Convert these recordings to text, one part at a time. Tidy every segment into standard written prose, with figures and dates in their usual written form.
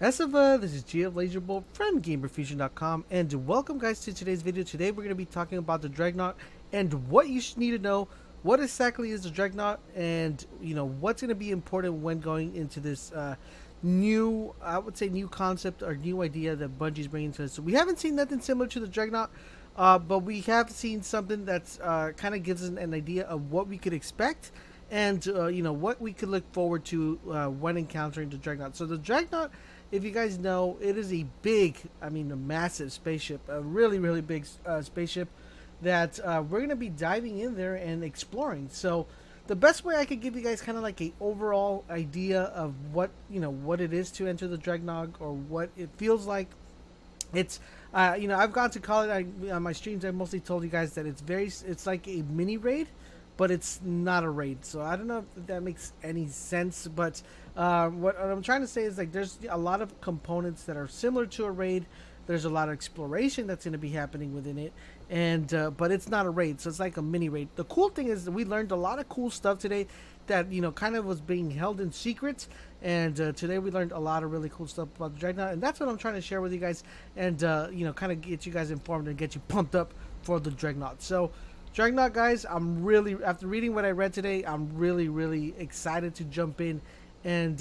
Hessiva, this is Geolaserbolt from GamerFusion.com, and welcome guys to today's video. Today we're going to be talking about the Dreadnaught and what you should need to know. What exactly is the Dreadnaught, and what's going to be important when going into this new, I would say, new concept or new idea that Bungie's bringing to us. So we haven't seen nothing similar to the Dreadnaught, but we have seen something that's kind of gives us an idea of what we could expect. And what we could look forward to when encountering the Dreadnaught. So the Dreadnaught, if you guys know, it is a big, a massive spaceship, a really big spaceship that we're going to be diving in there and exploring. So the best way I could give you guys kind of like a overall idea of what it is to enter the Dreadnaught, or what it feels like. It's I've gone to call it on my streams. I mostly told you guys that it's like a mini raid, but it's not a raid. So I don't know if that makes any sense, but what I'm trying to say is, like, there's a lot of components that are similar to a raid. There's a lot of exploration that's going to be happening within it, and but it's not a raid, so it's like a mini raid. The cool thing is that we learned a lot of cool stuff today that kind of was being held in secret, and today we learned a lot of really cool stuff about the Dreadnaught, and that's what I'm trying to share with you guys, and kind of get you guys informed and get you pumped up for the Dreadnaught. So Dreadnaught, guys, I'm really, after reading what I read today, I'm really excited to jump in and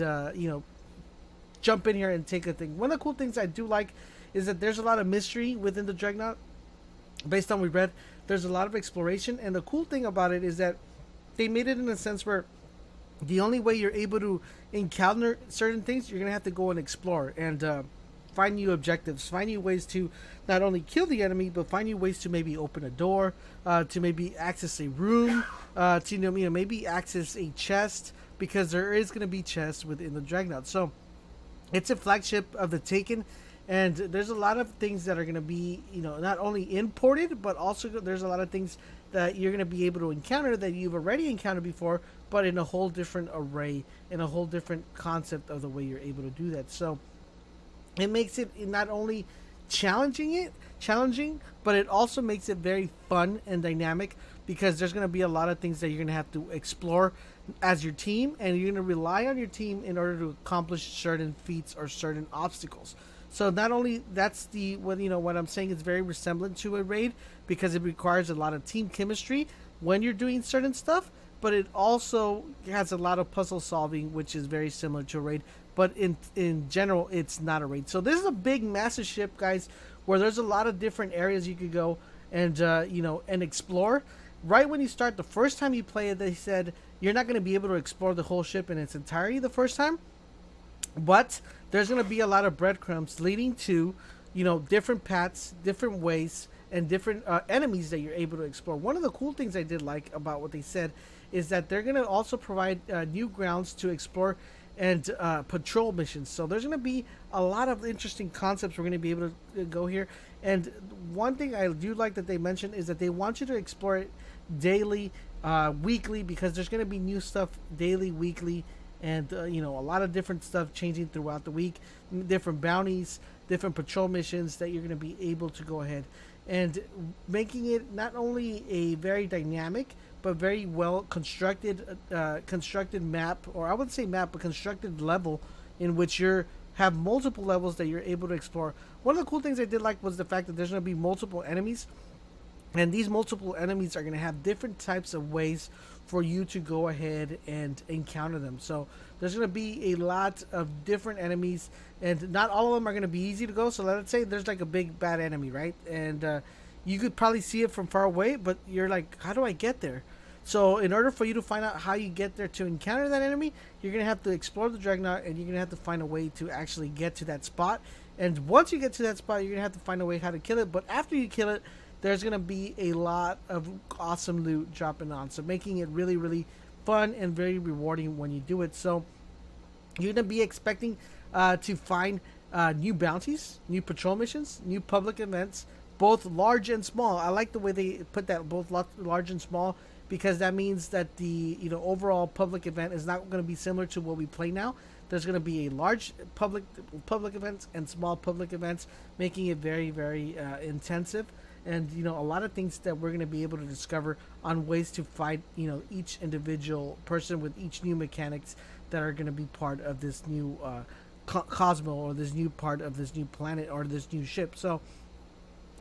jump in here and take a thing. One of the cool things I do like is that there's a lot of mystery within the Dreadnaught. Based on what we read, there's a lot of exploration, and the cool thing about it is that they made it in a sense where the only way you're able to encounter certain things, you're gonna have to go and explore and find new objectives, find new ways to not only kill the enemy, but find new ways to maybe open a door, to maybe access a room, to maybe access a chest, because there is going to be chests within the Dreadnaught. So it's a flagship of the Taken, and there's a lot of things that are going to be not only imported, but also there's a lot of things that you're going to be able to encounter that you've already encountered before, but in a whole different array, in a whole different concept of the way you're able to do that. So it makes it not only challenging, but it also makes it very fun and dynamic, because there's going to be a lot of things that you're going to have to explore as your team, and you're going to rely on your team in order to accomplish certain feats or certain obstacles. So not only that's what I'm saying is very resemblant to a raid, because it requires a lot of team chemistry when you're doing certain stuff, but it also has a lot of puzzle solving, which is very similar to a raid. But in general, it's not a raid. So this is a big, massive ship, guys, where there's a lot of different areas you could go and and explore. Right when you start, the first time you play it, they said you're not going to be able to explore the whole ship in its entirety the first time, but there's going to be a lot of breadcrumbs leading to different paths, different ways, and different enemies that you're able to explore. One of the cool things I did like about what they said is that they're going to also provide new grounds to explore and patrol missions. So there's going to be a lot of interesting concepts we're going to be able to go here. And one thing I do like that they mentioned is that they want you to explore it daily, weekly, because there's going to be new stuff daily, weekly, and a lot of different stuff changing throughout the week, different bounties, different patrol missions that you're going to be able to go ahead and making it not only a very dynamic but very well constructed map, or I wouldn't say map, but constructed level, in which you have multiple levels that you're able to explore. One of the cool things I did like was the fact that there's going to be multiple enemies, and these multiple enemies are going to have different types of ways for you to go ahead and encounter them. So there's going to be a lot of different enemies, and not all of them are going to be easy to go. So let's say there's like a big bad enemy, right? And you could probably see it from far away, but you're like, how do I get there? So in order for you to find out how you get there to encounter that enemy, you're going to have to explore the Dreadnaught, and you're going to have to find a way to actually get to that spot. And once you get to that spot, you're going to have to find a way how to kill it. But after you kill it, there's going to be a lot of awesome loot dropping on. So making it really fun and very rewarding when you do it. So you're going to be expecting to find new bounties, new patrol missions, new public events, both large and small. I like the way they put that, both large and small, because that means that the overall public event is not going to be similar to what we play now. There's going to be a large public events and small public events, making it very intensive, and a lot of things that we're going to be able to discover on ways to fight each individual person with each new mechanics that are going to be part of this new Cosmo, or this new part of this new planet or this new ship. So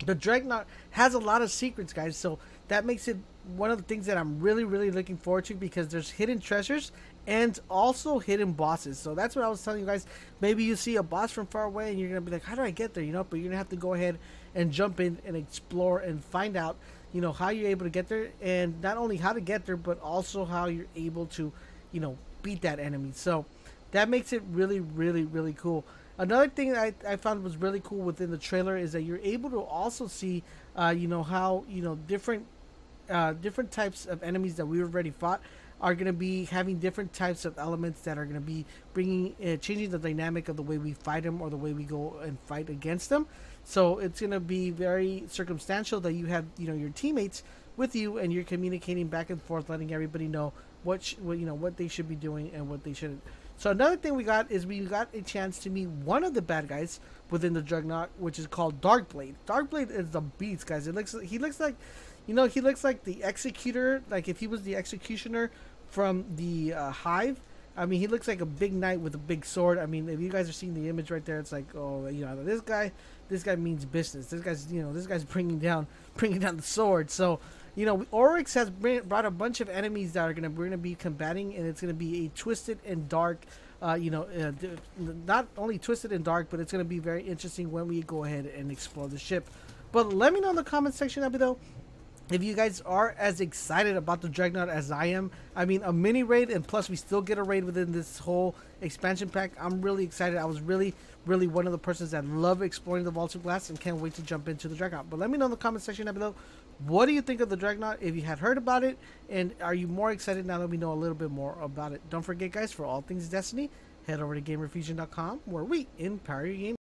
the Dreadnaught has a lot of secrets, guys. So that makes it one of the things that I'm really, really looking forward to, because there's hidden treasures and also hidden bosses. So that's what I was telling you guys. Maybe you see a boss from far away and you're gonna be like, how do I get there? You know, but you're gonna have to go ahead and jump in and explore and find out, you know, how you're able to get there, and not only how to get there, but also how you're able to, you know, beat that enemy. So that makes it really, really, really cool. Another thing I found was really cool within the trailer is that you're able to also see, you know, how, you know, different types of enemies that we've already fought are going to be having different types of elements that are going to be bringing, changing the dynamic of the way we fight them or the way we go and fight against them. So it's going to be very circumstantial that you have, you know, your teammates with you and you're communicating back and forth, letting everybody know what you know, what they should be doing and what they shouldn't. So another thing we got is we got a chance to meet one of the bad guys within the Dreadnaught, which is called Darkblade. Darkblade is the beast, guys. He looks like, you know, he looks like the executor, like if he was the executioner from the Hive. I mean, he looks like a big knight with a big sword. I mean, if you guys are seeing the image right there, it's like, oh, you know, this guy means business. This guy's, you know, this guy's bringing down the sword. So, you know, Oryx has brought a bunch of enemies that we're gonna be combating, and it's gonna be a twisted and dark, you know, not only twisted and dark, but it's gonna be very interesting when we go ahead and explore the ship. But let me know in the comment section down below if you guys are as excited about the Dreadnaught as I am. I mean, a mini raid, and plus we still get a raid within this whole expansion pack. I'm really excited. I was really one of the persons that love exploring the Vault of Glass and can't wait to jump into the Dreadnaught. But let me know in the comment section down below, what do you think of the Dreadnaught? If you had heard about it, and are you more excited now? Let me know a little bit more about it. Don't forget, guys, for all things Destiny, head over to gamerfusion.com, where we empower your game.